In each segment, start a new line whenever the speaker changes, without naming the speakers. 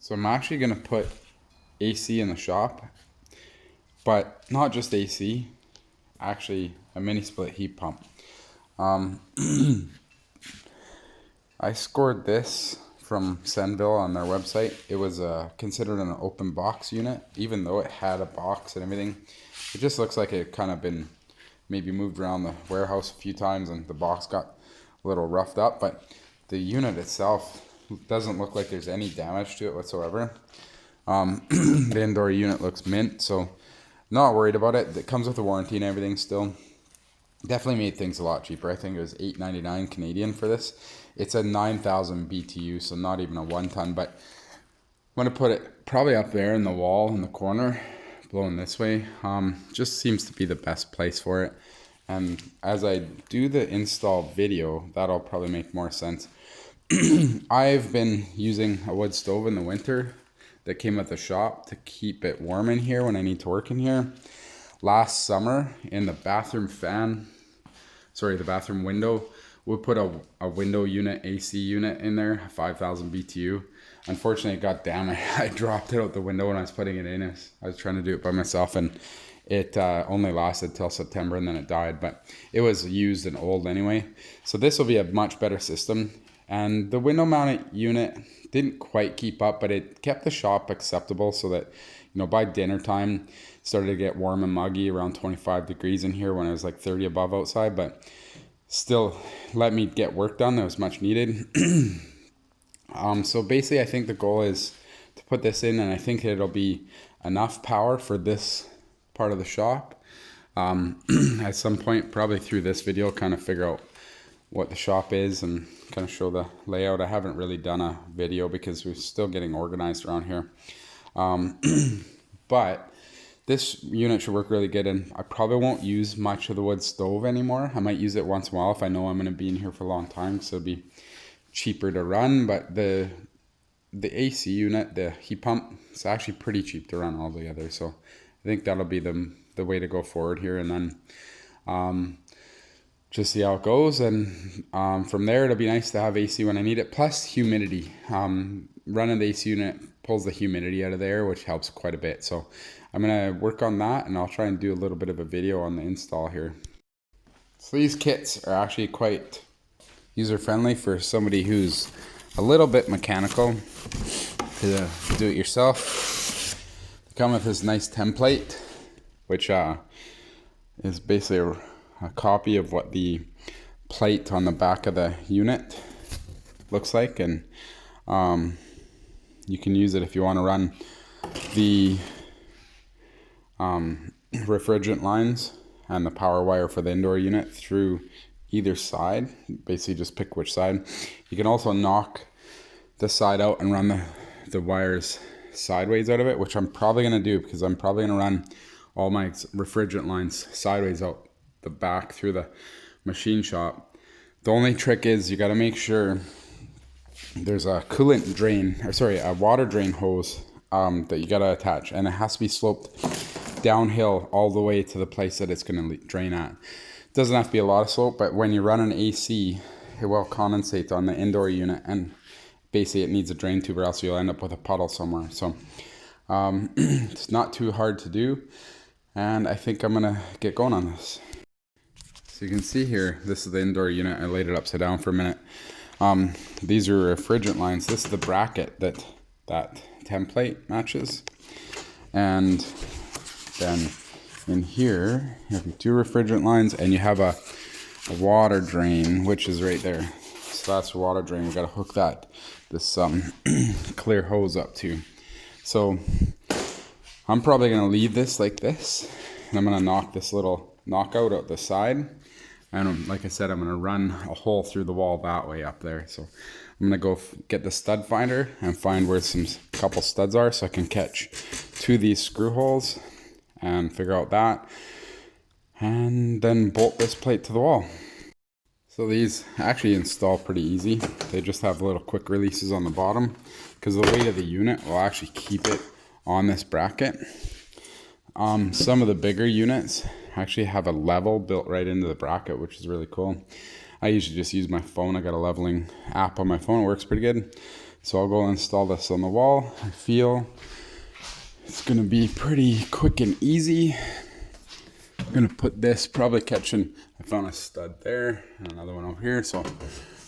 So I'm actually gonna put AC in the shop, but not just AC, actually a mini split heat pump. I scored this from Senville on their website. It was considered an open box unit, even though it had a box and everything. It just looks like it kind of been maybe moved around the warehouse a few times and the box got a little roughed up, but the unit itself doesn't look like there's any damage to it whatsoever. The indoor unit looks mint, so not worried about it. It comes with a warranty and everything still. Definitely made things a lot cheaper. I think it was $8.99 Canadian for this. It's a 9,000 BTU, so not even a 1 ton, but I'm gonna put it probably up there in the wall in the corner, blowing this way. Just seems to be the best place for it. And as I do the install video, that'll probably make more sense. I've been using a wood stove in the winter that came at the shop to keep it warm in here when I need to work in here. Last summer in the bathroom the bathroom window, we put a window unit, AC unit in there, 5,000 BTU. Unfortunately, god damn it, I dropped it out the window when I was putting it in. I was trying to do it by myself, and it only lasted till September, and then it died, but it was used and old anyway. So this will be a much better system. And the window mounted unit didn't quite keep up, but it kept the shop acceptable so that, by dinner time, it started to get warm and muggy, around 25 degrees in here when it was like 30 above outside, but still let me get work done that was much needed. So basically I think the goal is to put this in, and I think it'll be enough power for this part of the shop. At some point, probably through this video, kind of figure out what the shop is and kind of show the layout. I haven't really done a video because we're still getting organized around here. But this unit should work really good, and I probably won't use much of the wood stove anymore. I might use it once in a while if I know I'm going to be in here for a long time, so it'll be cheaper to run. But the AC unit, the heat pump, it's actually pretty cheap to run altogether, so I think that'll be the way to go forward here. And then just see how it goes, and from there it'll be nice to have AC when I need it, plus humidity. Running the AC unit pulls the humidity out of there, which helps quite a bit. So I'm gonna work on that, and I'll try and do a little bit of a video on the install here. So these kits are actually quite user-friendly for somebody who's a little bit mechanical to do it yourself. They come with this nice template, which is basically a copy of what the plate on the back of the unit looks like, and you can use it if you want to run the refrigerant lines and the power wire for the indoor unit through either side. Basically just pick which side. You can also knock the side out and run the wires sideways out of it, which I'm probably going to do, because I'm probably going to run all my refrigerant lines sideways out the back through the machine shop. The only trick is you got to make sure there's a coolant drain, a water drain hose that you got to attach, and it has to be sloped downhill all the way to the place that it's going to drain at. It doesn't have to be a lot of slope, but when you run an AC, it will condensate on the indoor unit, and basically it needs a drain tube, or else you'll end up with a puddle somewhere. So it's not too hard to do, and I think I'm gonna get going on this. So you can see here, this is the indoor unit. I laid it upside down for a minute. These are refrigerant lines. This is the bracket that template matches. And then in here, you have your two refrigerant lines, and you have a water drain, which is right there. So that's the water drain. We got to hook this clear hose up to. So I'm probably going to leave this like this, and I'm going to knock this little knockout out the side. And like I said, I'm going to run a hole through the wall that way up there. So I'm going to go get the stud finder and find where couple studs are, so I can catch two of these screw holes and figure out that, and then bolt this plate to the wall. So these actually install pretty easy. They just have little quick releases on the bottom, because the weight of the unit will actually keep it on this bracket. Some of the bigger units actually have a level built right into the bracket, which is really cool. I usually just use my phone. I got a leveling app on my phone. It works pretty good. So I'll go install this on the wall. I feel it's gonna be pretty quick and easy. I'm gonna put this, probably catching, I found a stud there and another one over here, so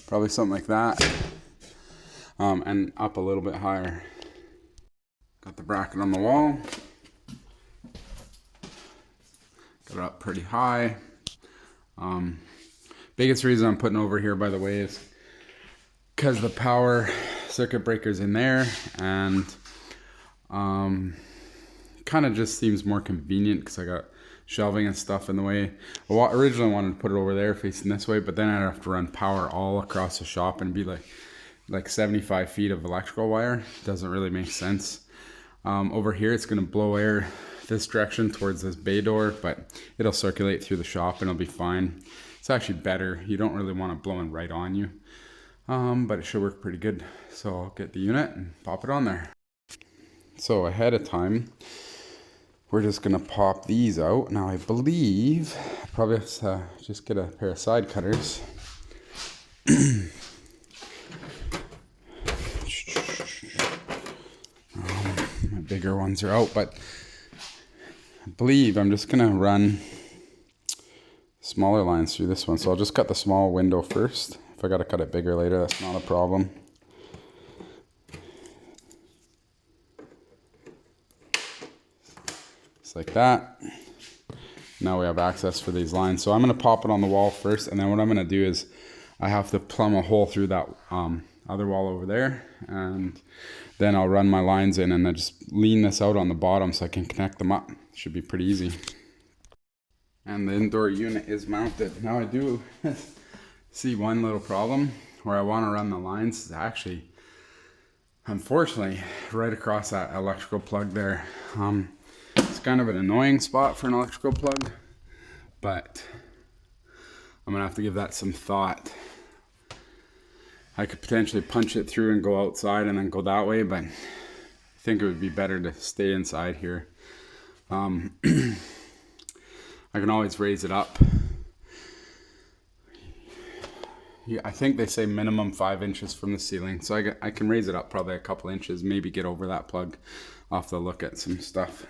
probably something like that. And up a little bit higher. Got the bracket on the wall. Got it up pretty high. Biggest reason I'm putting over here, by the way, is because the power circuit breaker's in there, and kind of just seems more convenient because I got shelving and stuff in the way. I originally wanted to put it over there facing this way, but then I'd have to run power all across the shop and be like 75 feet of electrical wire. Doesn't really make sense. Over here it's going to blow air this direction towards this bay door, but it'll circulate through the shop and it'll be fine. It's actually better. You don't really want it blowing right on you, but it should work pretty good. So I'll get the unit and pop it on there. So ahead of time, we're just gonna pop these out. Now I believe I probably have to just get a pair of side cutters. My bigger ones are out, but I believe I'm just gonna run smaller lines through this one. So I'll just cut the small window first. If I gotta cut it bigger later, that's not a problem. Just like that. Now we have access for these lines. So I'm gonna pop it on the wall first, and then what I'm gonna do is I have to plumb a hole through that other wall over there, and then I'll run my lines in and then just lean this out on the bottom so I can connect them up. Should be pretty easy. And the indoor unit is mounted. Now I do see one little problem where I want to run the lines. It's actually, unfortunately, right across that electrical plug there. It's kind of an annoying spot for an electrical plug, but I'm gonna have to give that some thought. I could potentially punch it through and go outside and then go that way, but I think it would be better to stay inside here. I can always raise it up. Yeah, I think they say minimum 5 inches from the ceiling, so I can raise it up probably a couple inches, maybe get over that plug. I'll have to look at some stuff.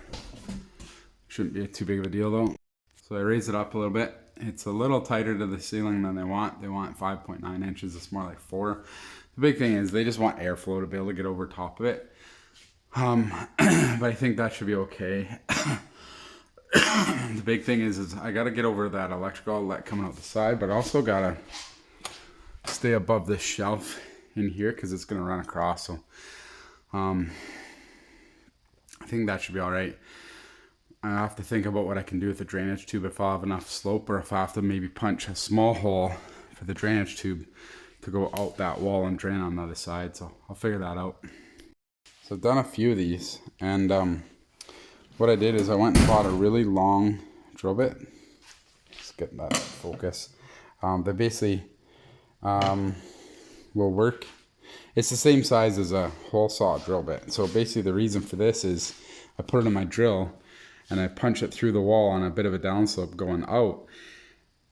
Shouldn't be too big of a deal though. So I raise it up a little bit. It's a little tighter to the ceiling than they want. They want 5.9 inches. It's more like 4. The big thing is they just want airflow to be able to get over top of it. But I think that should be okay. The big thing is I got to get over that electrical outlet coming out the side, but I also got to stay above this shelf in here because it's going to run across. So I think that should be all right. I have to think about what I can do with the drainage tube, if I'll have enough slope, or if I have to maybe punch a small hole for the drainage tube to go out that wall and drain on the other side. So I'll figure that out. So I've done a few of these, and what I did is I went and bought a really long drill bit. Let's get that focus. They basically will work. It's the same size as a hole saw drill bit. So basically the reason for this is I put it in my drill and I punch it through the wall on a bit of a downslope going out.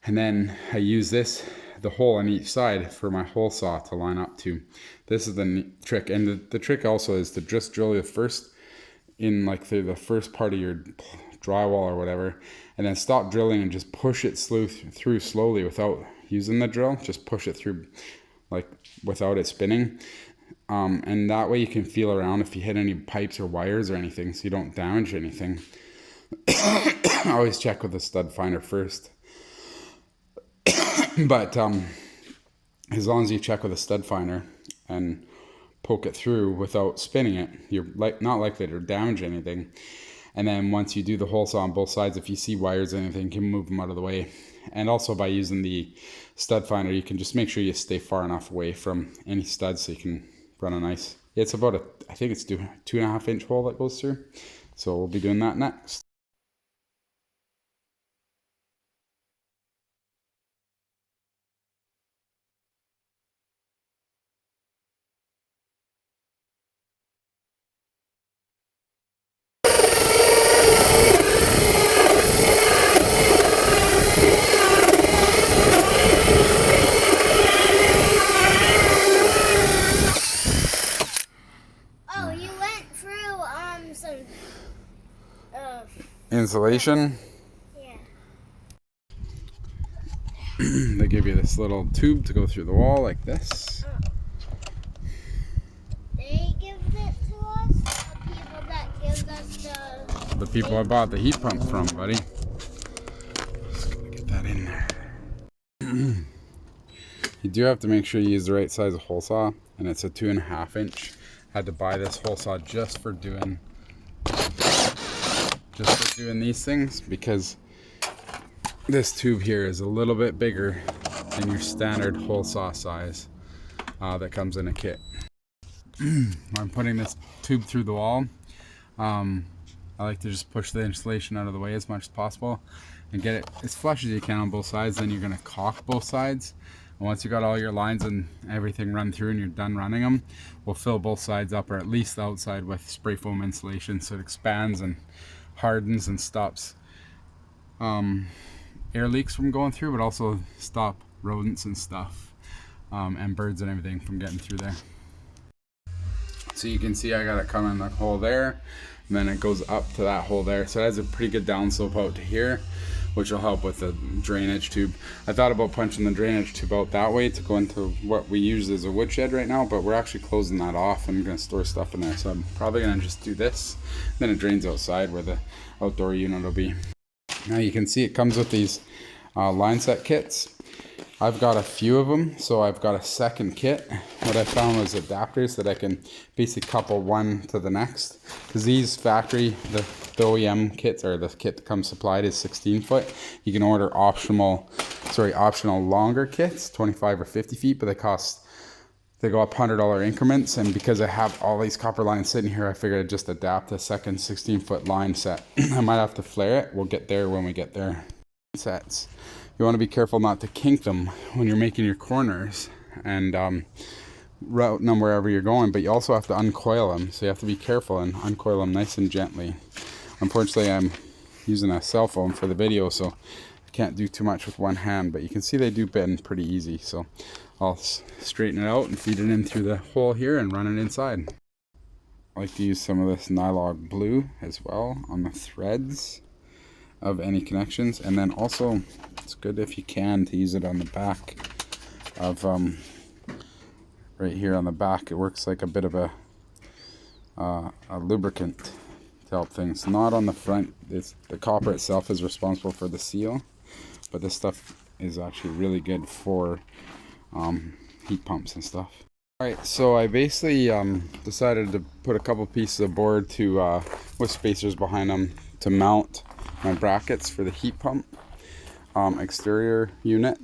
And then I use this, the hole on each side, for my hole saw to line up to. This is the trick. And the trick also is to just drill the first, in like the first part of your drywall or whatever, and then stop drilling and just push it through slowly without using the drill. Just push it through like without it spinning. And that way you can feel around if you hit any pipes or wires or anything so you don't damage anything. I always check with a stud finder first. But as long as you check with a stud finder and poke it through without spinning it, you're not likely to damage anything. And then once you do the hole saw on both sides, if you see wires or anything, you can move them out of the way. And also by using the stud finder, you can just make sure you stay far enough away from any studs so you can run a nice, it's about I think it's 2.5 inch hole that goes through. So we'll be doing that next.
you some
insulation.
yeah.
They give you this little tube to go through the wall like this.
They give it to us. The people that give us
The people I bought the heat pump from, buddy. Just gotta get that in there. You do have to make sure you use the right size of hole saw, and it's a 2.5 inch. Had to buy this hole saw just for doing these things, because this tube here is a little bit bigger than your standard hole saw size that comes in a kit. I'm putting this tube through the wall. I like to just push the insulation out of the way as much as possible and get it as flush as you can on both sides. Then you're going to caulk both sides. And once you got all your lines and everything run through and you're done running them, we'll fill both sides up, or at least the outside, with spray foam insulation, so it expands and hardens and stops air leaks from going through, but also stop rodents and stuff and birds and everything from getting through there. So you can see I got it coming in the hole there, and then it goes up to that hole there. So it has a pretty good downslope out to here, which will help with the drainage tube. I thought about punching the drainage tube out that way to go into what we use as a woodshed right now, but we're actually closing that off and gonna store stuff in there. So I'm probably gonna just do this. Then it drains outside where the outdoor unit will be. Now you can see it comes with these line set kits. I've got a few of them, so I've got a second kit. What I found was adapters that I can basically couple one to the next, because these factory, the OEM kits, or the kit that comes supplied, is 16 foot. You can order optional longer kits, 25 or 50 feet, but they go up $100 increments. And because I have all these copper lines sitting here, I figured I'd just adapt a second 16-foot line set. I might have to flare it. We'll get there when we get there. Sets. You want to be careful not to kink them when you're making your corners and routing them wherever you're going, but you also have to uncoil them. So you have to be careful and uncoil them nice and gently. Unfortunately, I'm using a cell phone for the video, so I can't do too much with one hand, but you can see they do bend pretty easy. So I'll straighten it out and feed it in through the hole here and run it inside. I like to use some of this Nylon blue as well on the threads of any connections, and then also it's good if you can to use it on the back of right here on the back. It works like a bit of a lubricant to help things. Not on the front. The copper itself is responsible for the seal, but this stuff is actually really good for heat pumps and stuff. Alright, so I basically decided to put a couple pieces of board to with spacers behind them to mount my brackets for the heat pump exterior unit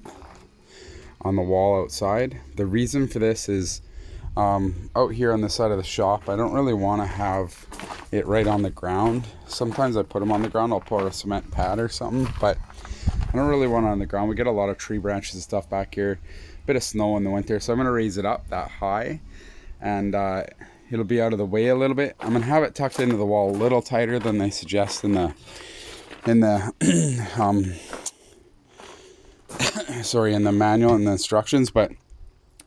on the wall outside. The reason for this is out here on the side of the shop, I don't really want to have it right on the ground. Sometimes I put them on the ground. I'll put a cement pad or something, but I don't really want it on the ground. We get a lot of tree branches and stuff back here, a bit of snow in the winter, so I'm going to raise it up that high, and it'll be out of the way a little bit. I'm going to have it tucked into the wall a little tighter than they suggest in the sorry, in the manual and the instructions, but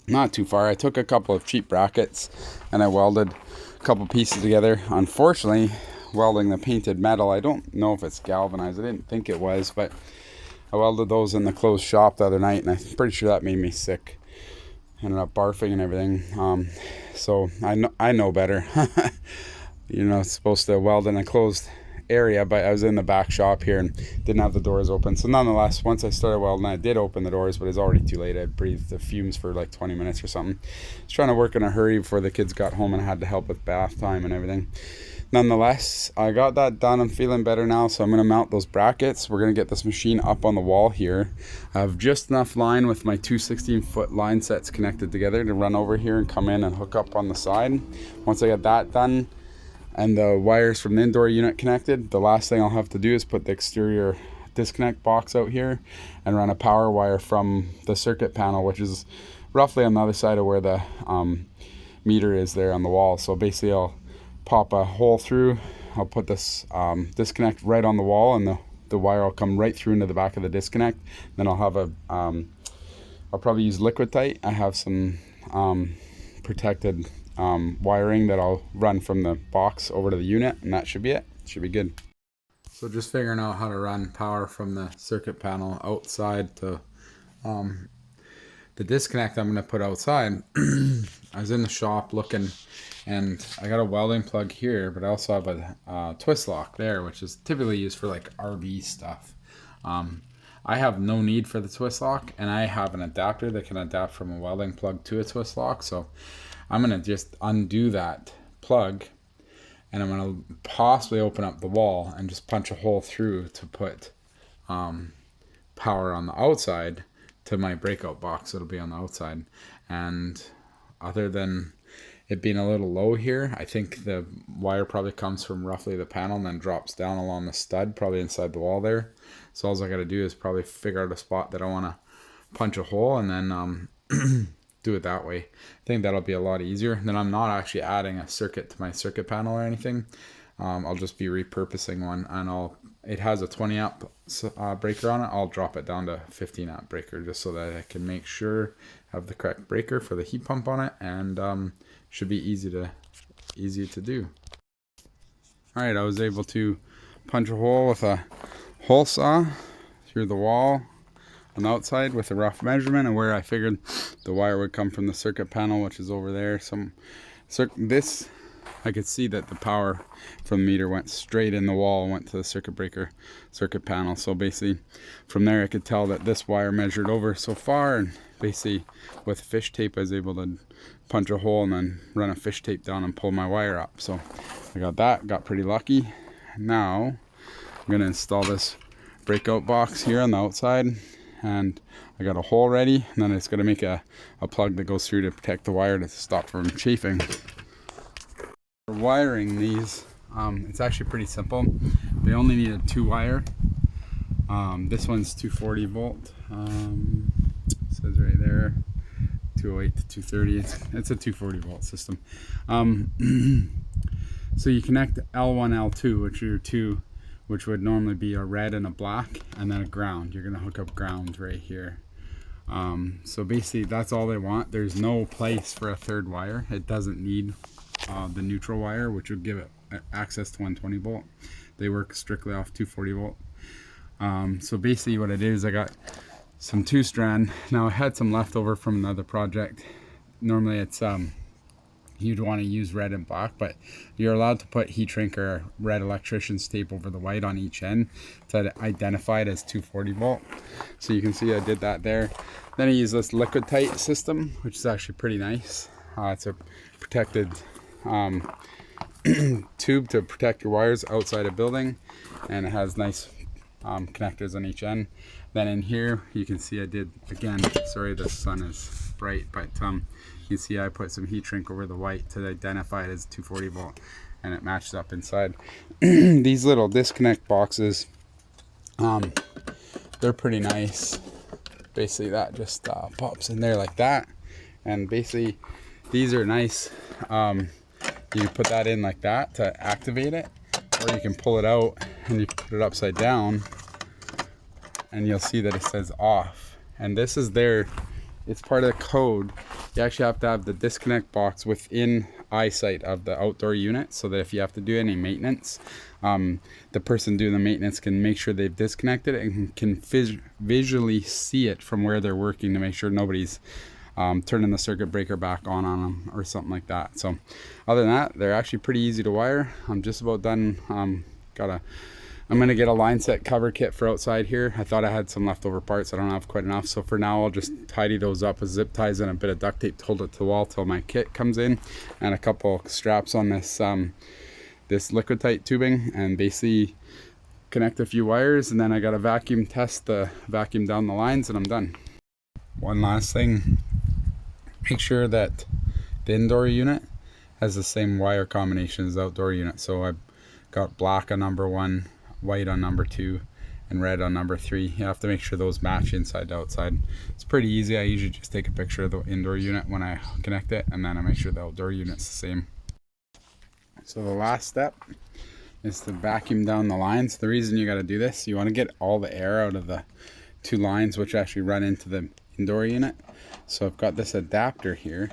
not too far. I took a couple of cheap brackets and I welded a couple pieces together. Unfortunately, welding the painted metal, I don't know if it's galvanized. I didn't think it was, but I welded those in the closed shop the other night, and I'm pretty sure that made me sick. Ended up barfing and everything. So I know better. You're not supposed to weld in a closed area, but I was in the back shop here and didn't have the doors open. So nonetheless, once I started welding, I did open the doors, but it was already too late. I breathed the fumes for like 20 minutes or something. I was trying to work in a hurry before the kids got home, and I had to help with bath time and everything. Nonetheless, I got that done. I'm feeling better now, so I'm going to mount those brackets. We're going to get this machine up on the wall here. I have just enough line with my two 16-foot line sets connected together to run over here and come in and hook up on the side. Once I get that done and the wires from the indoor unit connected, the last thing I'll have to do is put the exterior disconnect box out here and run a power wire from the circuit panel, which is roughly on the other side of where the meter is there on the wall. So basically I'll pop a hole through, I'll put this disconnect right on the wall, and the wire will come right through into the back of the disconnect. Then I'll have I'll probably use Liquid-Tite. I have some protected wiring that I'll run from the box over to the unit, and that should be it. Should be good. So just figuring out how to run power from the circuit panel outside to the disconnect I'm going to put outside. I was in the shop looking, and I got a welding plug here, but I also have a twist lock there, which is typically used for like RV stuff. I have no need for the twist lock, and I have an adapter that can adapt from a welding plug to a twist lock. So I'm going to just undo that plug, and I'm going to possibly open up the wall and just punch a hole through to put power on the outside to my breakout box. It'll be on the outside. And other than it being a little low here, I think the wire probably comes from roughly the panel and then drops down along the stud, probably inside the wall there. So all I got to do is probably figure out a spot that I want to punch a hole, and then do it that way. I think that'll be a lot easier. Then I'm not actually adding a circuit to my circuit panel or anything. I'll just be repurposing one, and it has a 20 amp breaker on it. I'll drop it down to 15 amp breaker just so that I can make sure I have the correct breaker for the heat pump on it, and should be easy to do. All right, I was able to punch a hole with a hole saw through the wall on the outside with a rough measurement of where I figured the wire would come from the circuit panel, which is over there. This, I could see that the power from the meter went straight in the wall and went to the circuit breaker circuit panel. So basically from there I could tell that this wire measured over so far, and basically with fish tape I was able to punch a hole and then run a fish tape down and pull my wire up. So I got pretty lucky. Now I'm going to install this breakout box here on the outside, and I got a hole ready, and then it's going to make a plug that goes through to protect the wire to stop from chafing. For wiring these, it's actually pretty simple. They only need a 2-wire. This one's 240 volt. It says right there 208 to 230. It's a 240 volt system. So you connect L1, L2, which are your two, which would normally be a red and a black, and then a ground. You're gonna hook up ground right here. So basically that's all they want. There's no place for a third wire. It doesn't need the neutral wire, which would give it access to 120 volt. They work strictly off 240 volt. So basically what I did is I got some 2-strand. Now I had some leftover from another project. Normally it's you'd want to use red and black, but you're allowed to put heat shrink or red electrician's tape over the white on each end to identify it as 240 volt. So you can see I did that there. Then I use this Liquid-Tite system, which is actually pretty nice. It's a protected tube to protect your wires outside a building, and it has nice connectors on each end. Then in here you can see I did, again, sorry the sun is bright, but you see I put some heat shrink over the white to identify it as 240 volt, and it matches up inside. These little disconnect boxes, they're pretty nice. Basically that just pops in there like that, and basically these are nice. You put that in like that to activate it, or you can pull it out and you put it upside down, and you'll see that it says off. And this is there, it's part of the code. You actually have to have the disconnect box within eyesight of the outdoor unit, so that if you have to do any maintenance, the person doing the maintenance can make sure they've disconnected it and can visually see it from where they're working to make sure nobody's turning the circuit breaker back on them or something like that. So other than that, they're actually pretty easy to wire. I'm just about done. I'm gonna get a line set cover kit for outside here. I thought I had some leftover parts. I don't have quite enough, so for now I'll just tidy those up with zip ties and a bit of duct tape to hold it to the wall till my kit comes in, and a couple straps on this this Liquid-Tite tubing, and basically connect a few wires, and then I got a vacuum test the vacuum down the lines, and I'm done. One last thing, make sure that the indoor unit has the same wire combination as the outdoor unit. So I've got black on number 1, white on number 2, and red on number 3. You have to make sure those match inside to outside. It's pretty easy. I usually just take a picture of the indoor unit when I connect it, and then I make sure the outdoor unit's the same. So the last step is to vacuum down the lines. The reason you got to do this, you want to get all the air out of the 2 lines which actually run into the indoor unit. So I've got this adapter here,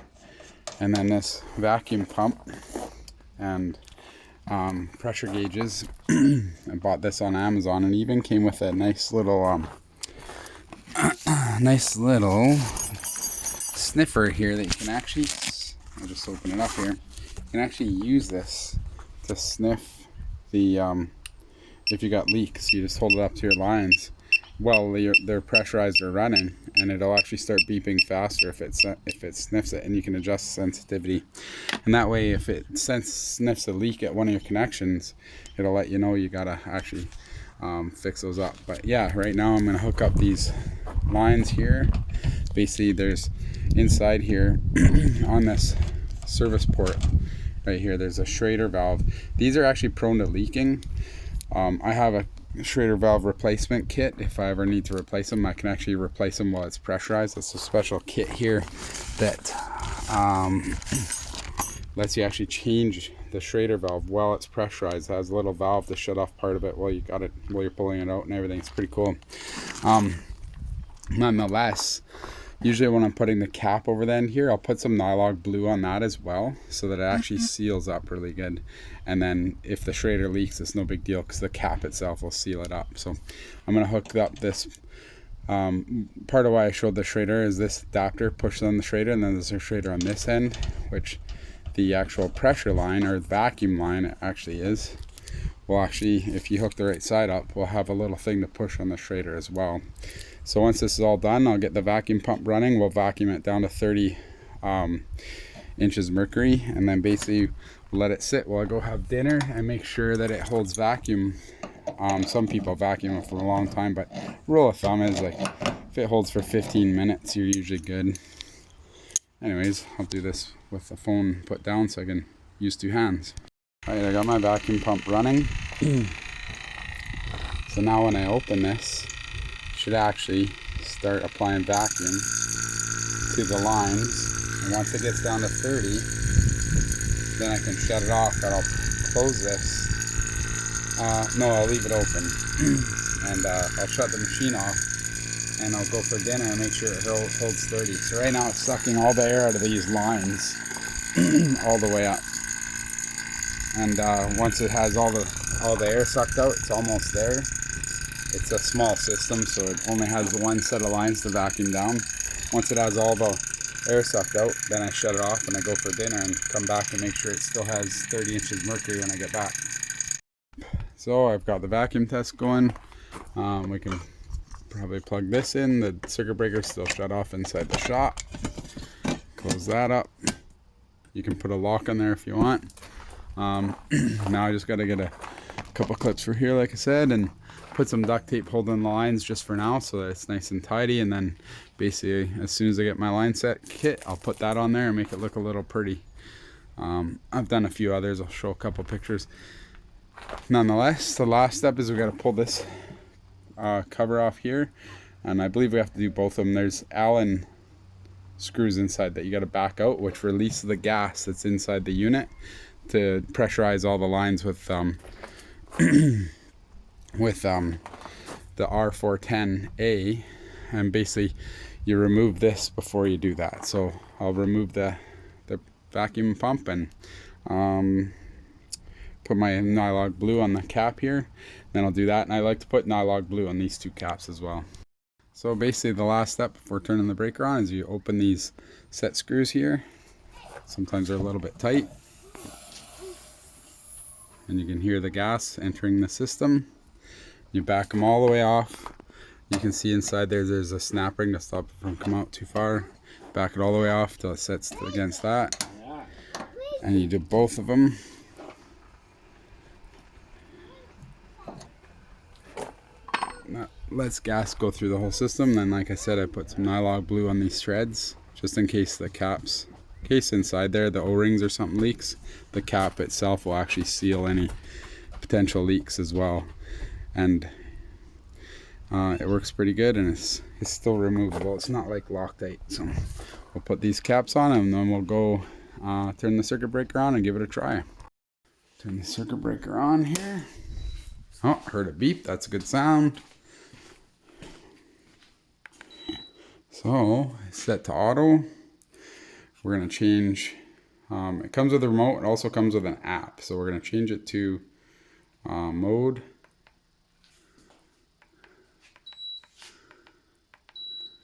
And then this vacuum pump and pressure gauges. I bought this on Amazon, and even came with a nice little sniffer here that you can actually, I'll just open it up here. You can actually use this to sniff the if you got leaks. You just hold it up to your lines while they're pressurized or running, and it'll actually start beeping faster if it sniffs it, and you can adjust sensitivity. And that way, if it sniffs a leak at one of your connections, it'll let you know you gotta actually fix those up. But yeah, right now I'm gonna hook up these lines here. Basically, there's inside here on this service port right here, there's a Schrader valve. These are actually prone to leaking. I have a Schrader valve replacement kit. If I ever need to replace them, I can actually replace them while it's pressurized. It's a special kit here that lets you actually change the Schrader valve while it's pressurized. It has a little valve to shut off part of it while you're pulling it out and everything. It's pretty cool. Nonetheless, usually when I'm putting the cap over the end here, I'll put some Nylog Blue on that as well, so that it actually seals up really good. And then if the Schrader leaks, it's no big deal because the cap itself will seal it up. So I'm going to hook up this. Part of why I showed the Schrader is this adapter pushes on the Schrader, and then there's a Schrader on this end, which the actual pressure line, or vacuum line it actually is, will actually, if you hook the right side up, will have a little thing to push on the Schrader as well. So once this is all done, I'll get the vacuum pump running. We'll vacuum it down to 30 inches mercury, and then basically let it sit while I go have dinner and make sure that it holds vacuum. Some people vacuum it for a long time, but rule of thumb is like if it holds for 15 minutes, you're usually good. Anyways, I'll do this with the phone put down so I can use two hands. Alright, I got my vacuum pump running. So now when I open this, should actually start applying vacuum to the lines, and once it gets down to 30, then I can shut it off. And I'll close this. No, I'll leave it open, and I'll shut the machine off, and I'll go for dinner and make sure it holds 30. So right now it's sucking all the air out of these lines all the way up, and once it has all the air sucked out, it's almost there. It's a small system, so it only has one set of lines to vacuum down. Once it has all the air sucked out, then I shut it off and I go for dinner and come back and make sure it still has 30 inches mercury when I get back. So I've got the vacuum test going. We can probably plug this in. The circuit breaker is still shut off inside the shop. Close that up. You can put a lock on there if you want. Now I just got to get a couple clips for here, like I said, and put some duct tape holding the lines just for now so that it's nice and tidy. And then basically as soon as I get my line set kit, I'll put that on there and make it look a little pretty. I've done a few others. I'll show a couple pictures. Nonetheless, the last step is we got to pull this cover off here, and I believe we have to do both of them. There's Allen screws inside that you got to back out, which releases the gas that's inside the unit to pressurize all the lines with the R410A, and basically you remove this before you do that. So I'll remove the vacuum pump and put my Nylog Blue on the cap here. Then I'll do that, and I like to put Nylog Blue on these two caps as well. So basically the last step before turning the breaker on is you open these set screws here. Sometimes they're a little bit tight, and you can hear the gas entering the system. You back them all the way off. You can see inside there's a snap ring to stop it from coming out too far. Back it all the way off till it sets against that, and you do both of them. That lets gas go through the whole system. Then, like I said, I put some Nylog Blue on these threads just in case the caps, inside there the O-rings or something leaks. The cap itself will actually seal any potential leaks as well, and it works pretty good, and it's still removable. It's not like Loctite. So we'll put these caps on, and then we'll go turn the circuit breaker on and give it a try. Turn the circuit breaker on here. Oh, heard a beep. That's a good sound. So set to auto. We're going to change It comes with a remote. It also comes with an app. So we're going to change it to mode.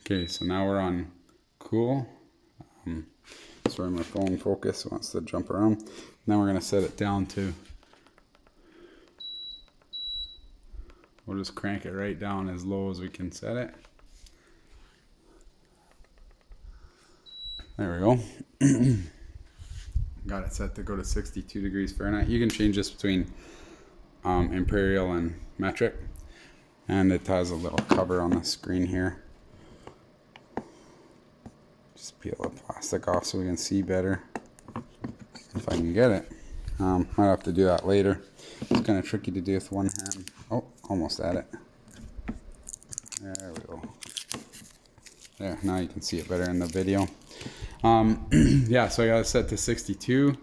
Okay, so now we're on cool. Sorry, my phone focus wants to jump around. Now we're going to set it down to, we'll just crank it right down as low as we can set it. There we go. Got it set to go to 62 degrees Fahrenheit. You can change this between imperial and metric. And it has a little cover on the screen here. Just peel the plastic off so we can see better. If I can get it. Might have to do that later. It's kind of tricky to do with one hand. Oh, almost at it. There we go. There, now you can see it better in the video. Yeah, so I got it set to 62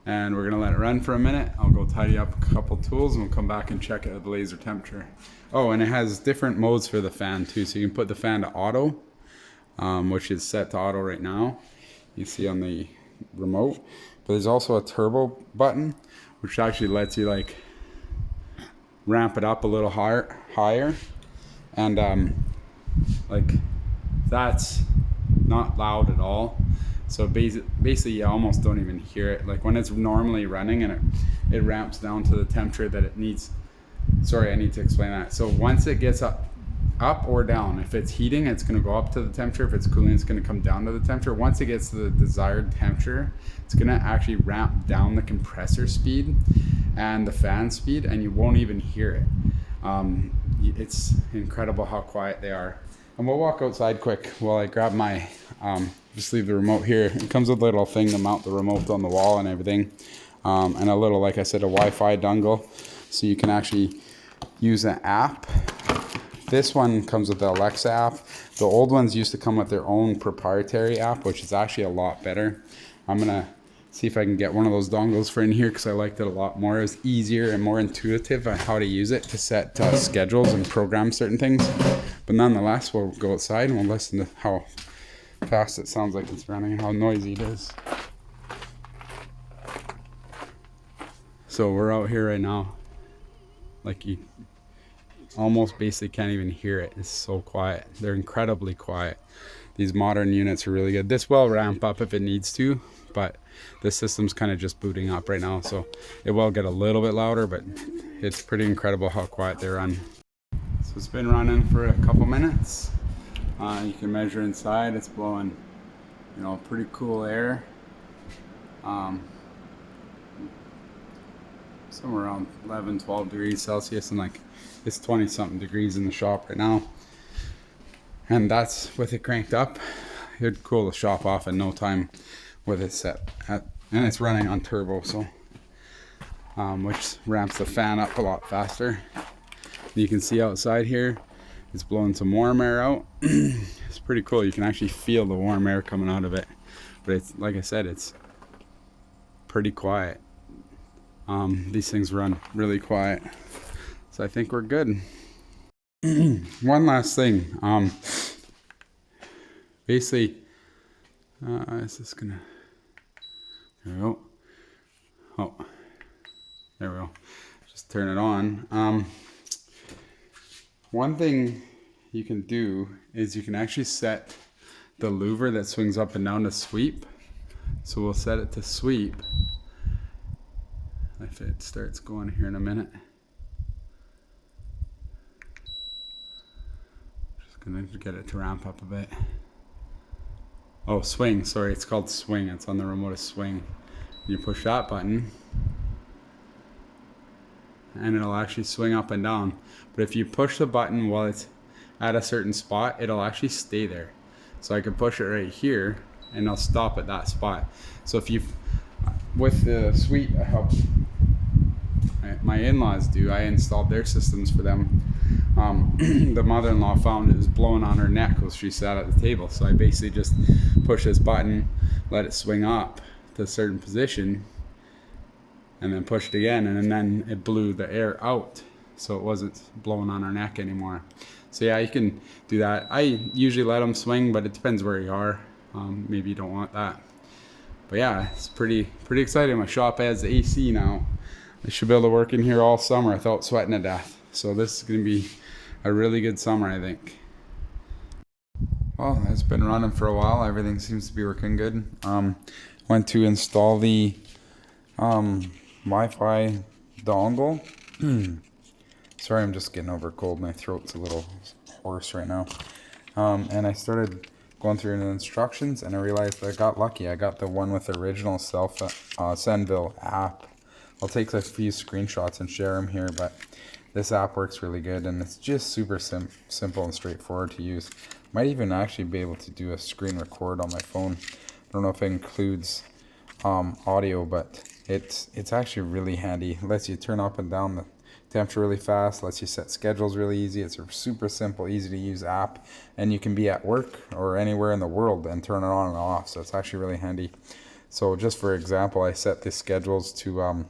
and we're gonna let it run for a minute. I'll go tidy up a couple tools and we'll come back and check it at the laser temperature. Oh, and it has different modes for the fan too. So you can put the fan to auto, which is set to auto right now. You see on the remote, but there's also a turbo button, which actually lets you like ramp it up a little higher. And like that's not loud at all. So basically you almost don't even hear it. Like when it's normally running and it ramps down to the temperature that it needs. Sorry, I need to explain that. So once it gets up or down, if it's heating, it's going to go up to the temperature. If it's cooling, it's going to come down to the temperature. Once it gets to the desired temperature, it's going to actually ramp down the compressor speed and the fan speed, and you won't even hear it. It's incredible how quiet they are. And we'll walk outside quick while I grab my, just leave the remote here. It comes with a little thing to mount the remote on the wall and everything. And a little, like I said, a Wi-Fi dongle. So you can actually use an app. This one comes with the Alexa app. The old ones used to come with their own proprietary app, which is actually a lot better. I'm gonna see if I can get one of those dongles for in here because I liked it a lot more. It was easier and more intuitive on how to use it to set schedules and program certain things. But nonetheless, we'll go outside and we'll listen to how fast it sounds like it's running and how noisy it is. So we're out here right now. Like you almost basically can't even hear it. It's so quiet. They're incredibly quiet. These modern units are really good. This will ramp up if it needs to, but the system's kind of just booting up right now, so it will get a little bit louder, but it's pretty incredible how quiet they run. So it's been running for a couple minutes. You can measure inside. It's blowing, you know, pretty cool air. Somewhere around 11, 12 degrees Celsius, and like it's 20 something degrees in the shop right now. And that's with it cranked up. It'd cool the shop off in no time with it set at, and it's running on turbo, so which ramps the fan up a lot faster. You can see outside here, it's blowing some warm air out. It's pretty cool. You can actually feel the warm air coming out of it. But it's, like I said, it's pretty quiet. These things run really quiet. So I think we're good. One last thing. Basically, is this gonna, there we go. Oh, there we go. Just turn it on. One thing you can do is you can actually set the louver that swings up and down to sweep. So we'll set it to sweep. If it starts going here in a minute. Just gonna get it to ramp up a bit. Oh, swing, sorry, it's called swing. It's on the remote as swing. You push that button and it'll actually swing up and down. But if you push the button while it's at a certain spot, it'll actually stay there. So I can push it right here and I'll stop at that spot. So if you, with the suite, I help my in-laws do, I installed their systems for them. The mother-in-law found it was blowing on her neck while she sat at the table. So I basically just push this button, let it swing up to a certain position, and then pushed again, and then it blew the air out. So it wasn't blowing on her neck anymore. So yeah, you can do that. I usually let them swing, but it depends where you are. Maybe you don't want that. But yeah, it's pretty exciting. My shop has AC now. I should be able to work in here all summer without sweating to death. So this is gonna be a really good summer, I think. Well, it's been running for a while. Everything seems to be working good. Went to install the Wi-Fi dongle. Sorry, I'm just getting over a cold. My throat's a little hoarse right now. And I started going through the instructions, and I realized I got lucky. I got the one with the original Senville app. I'll take a few screenshots and share them here, but this app works really good, and it's just super simple and straightforward to use. Might even actually be able to do a screen record on my phone. I don't know if it includes audio, but it's actually really handy. It lets you turn up and down the temperature really fast, lets you set schedules really easy. It's a super simple, easy to use app, and you can be at work or anywhere in the world and turn it on and off, so it's actually really handy. So just for example, I set the schedules to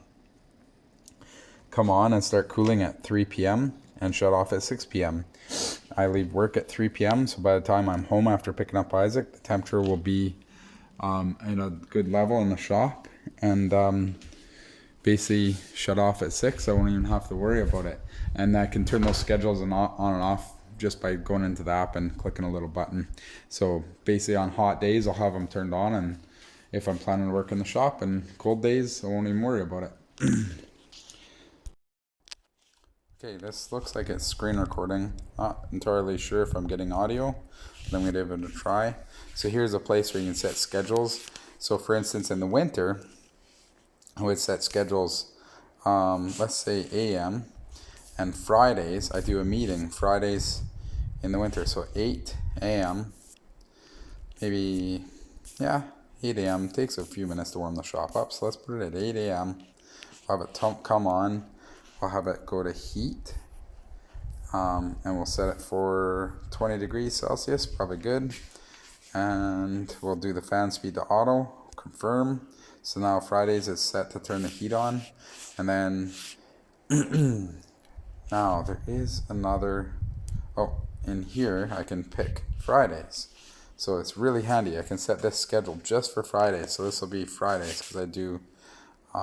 come on and start cooling at 3 p.m. and shut off at 6 p.m. I leave work at 3 p.m. so by the time I'm home after picking up Isaac, the temperature will be in a good level in the shop, and basically shut off at 6. I won't even have to worry about it, and I can turn those schedules on and off just by going into the app and clicking a little button. So basically on hot days I'll have them turned on, and if I'm planning to work in the shop, and cold days I won't even worry about it. Okay, this looks like it's screen recording. Not entirely sure if I'm getting audio, but I'm going to give it a try. So here's a place where you can set schedules. So for instance, in the winter, I would set schedules, let's say AM, and Fridays, I do a meeting, Fridays in the winter, so 8 AM, maybe, yeah, 8 AM, takes a few minutes to warm the shop up, so let's put it at 8 AM, I'll have it come on, I'll have it go to heat, and we'll set it for 20 degrees Celsius, probably good, and we'll do the fan speed to auto, confirm. So now Fridays is set to turn the heat on, and then now there is another, in here I can pick Fridays. So it's really handy. I can set this schedule just for Fridays. So this will be Fridays because I do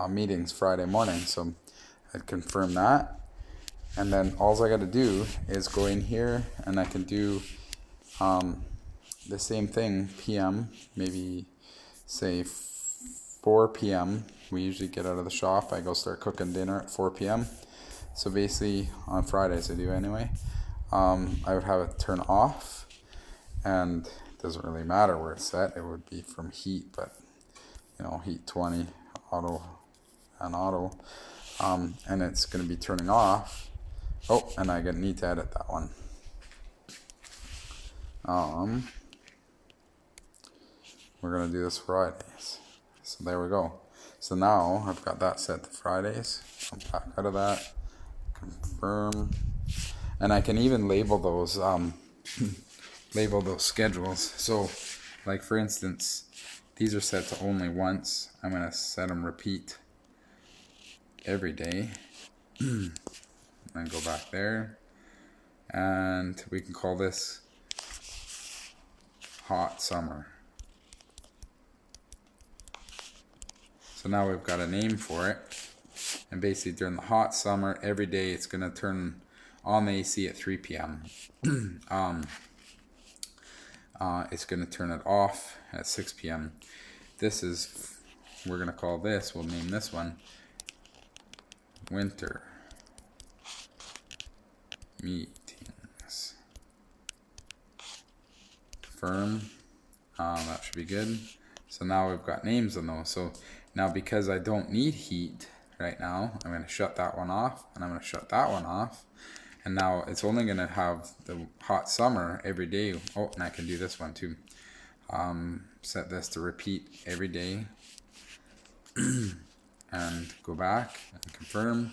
meetings Friday morning. So I'd confirm that. And then all I got to do is go in here and I can do the same thing, PM, maybe say 4 p.m. We usually get out of the shop. I go start cooking dinner at 4 p.m. So basically on Fridays I do anyway. I would have it turn off, and it doesn't really matter where it's set. It would be from heat, but heat 20, auto, and it's going to be turning off. Oh, and I need to edit that one. We're going to do this Fridays. So there we go. So now I've got that set to Fridays. I'll back out of that. Confirm. And I can even label those schedules. So like for instance, these are set to only once. I'm going to set them repeat every day. And go back there. And we can call this hot summer. So now we've got a name for it, and basically during the hot summer, every day it's going to turn on the AC at 3 p.m. It's going to turn it off at 6 p.m. We're going to call this, we'll name this one, Winter Meetings. Confirm, that should be good. So now we've got names on those. So now because I don't need heat right now, I'm going to shut that one off, and I'm going to shut that one off. And now it's only going to have the hot summer every day. Oh, and I can do this one too. Set this to repeat every day. And go back and confirm.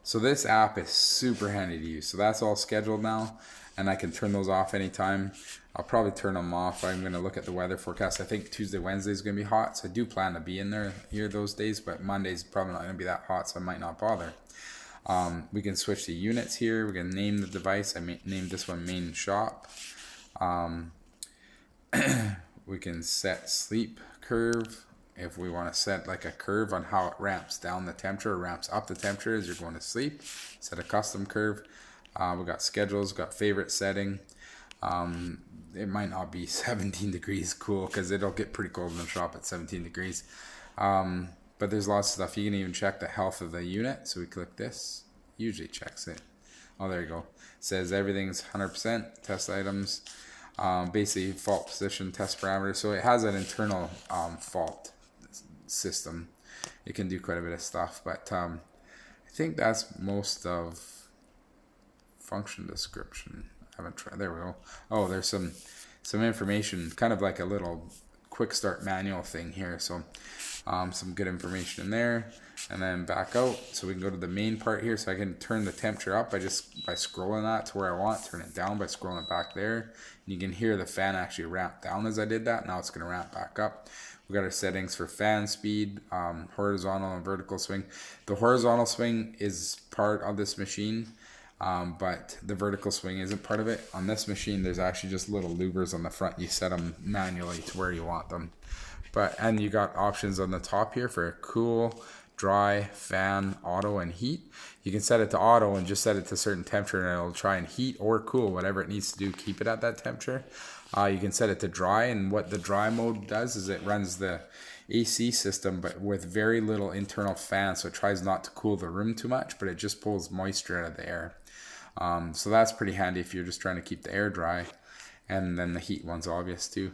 So this app is super handy to use. So that's all scheduled now, and I can turn those off anytime. I'll probably turn them off. I'm going to look at the weather forecast. I think Tuesday, Wednesday is going to be hot, so I do plan to be in here those days, but Monday's probably not going to be that hot, so I might not bother. We can switch the units here. We can name the device. I named this one main shop. We can set sleep curve, if we want to set like a curve on how it ramps down the temperature or ramps up the temperature as you're going to sleep, set a custom curve. We got schedules, got favorite setting. It might not be 17 degrees cool because it'll get pretty cold in the shop at 17 degrees. But there's lots of stuff. You can even check the health of the unit. So we click this, usually checks it. Oh, there you go. It says everything's 100%, test items, basically fault position, test parameters. So it has an internal fault system. It can do quite a bit of stuff, but I think that's most of function description. I haven't tried. There we go. Oh, there's some information, kind of like a little quick start manual thing here. So some good information in there, and then back out. So we can go to the main part here. So I can turn the temperature up by scrolling that to where I want. Turn it down by scrolling it back there. And you can hear the fan actually ramp down as I did that. Now it's going to ramp back up. We got our settings for fan speed, horizontal and vertical swing. The horizontal swing is part of this machine, but the vertical swing isn't part of it. On this machine, there's actually just little louvers on the front. You set them manually to where you want them. And you got options on the top here for cool, dry, fan, auto, and heat. You can set it to auto and just set it to a certain temperature, and it'll try and heat or cool, whatever it needs to do, keep it at that temperature. You can set it to dry, and what the dry mode does is it runs the AC system, but with very little internal fan, so it tries not to cool the room too much, but it just pulls moisture out of the air. So that's pretty handy if you're just trying to keep the air dry, and then the heat one's obvious too.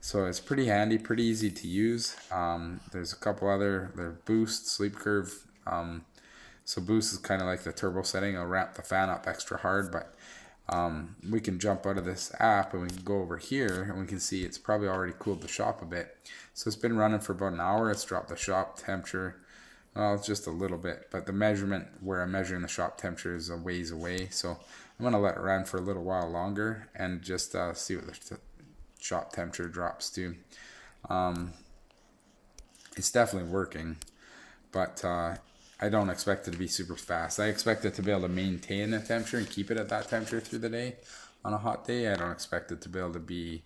So it's pretty handy, pretty easy to use. There's a couple other, there's boost, sleep curve. So boost is kind of like the turbo setting. I'll ramp the fan up extra hard, but we can jump out of this app and we can go over here and we can see it's probably already cooled the shop a bit. So it's been running for about an hour. It's dropped the shop temperature. Well, it's just a little bit, but the measurement where I'm measuring the shop temperature is a ways away. So I'm going to let it run for a little while longer and just see what the shop temperature drops to. It's definitely working, but I don't expect it to be super fast. I expect it to be able to maintain the temperature and keep it at that temperature through the day on a hot day. I don't expect it to be able to be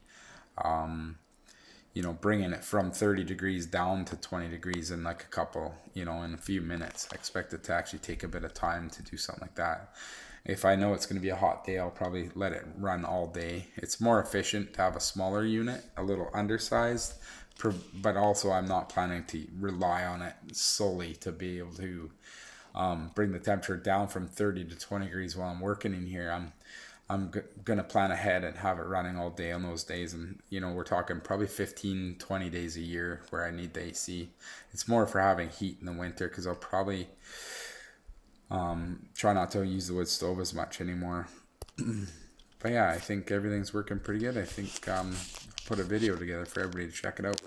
bringing it from 30 degrees down to 20 degrees in like in a few minutes. I expect it to actually take a bit of time to do something like that. If I know it's going to be a hot day, I'll probably let it run all day. It's more efficient to have a smaller unit, a little undersized, but also I'm not planning to rely on it solely to be able to bring the temperature down from 30 to 20 degrees while I'm working in here. I'm going to plan ahead and have it running all day on those days. And, we're talking probably 15, 20 days a year where I need the AC. It's more for having heat in the winter because I'll probably try not to use the wood stove as much anymore. But yeah, I think everything's working pretty good. I think put a video together for everybody to check it out.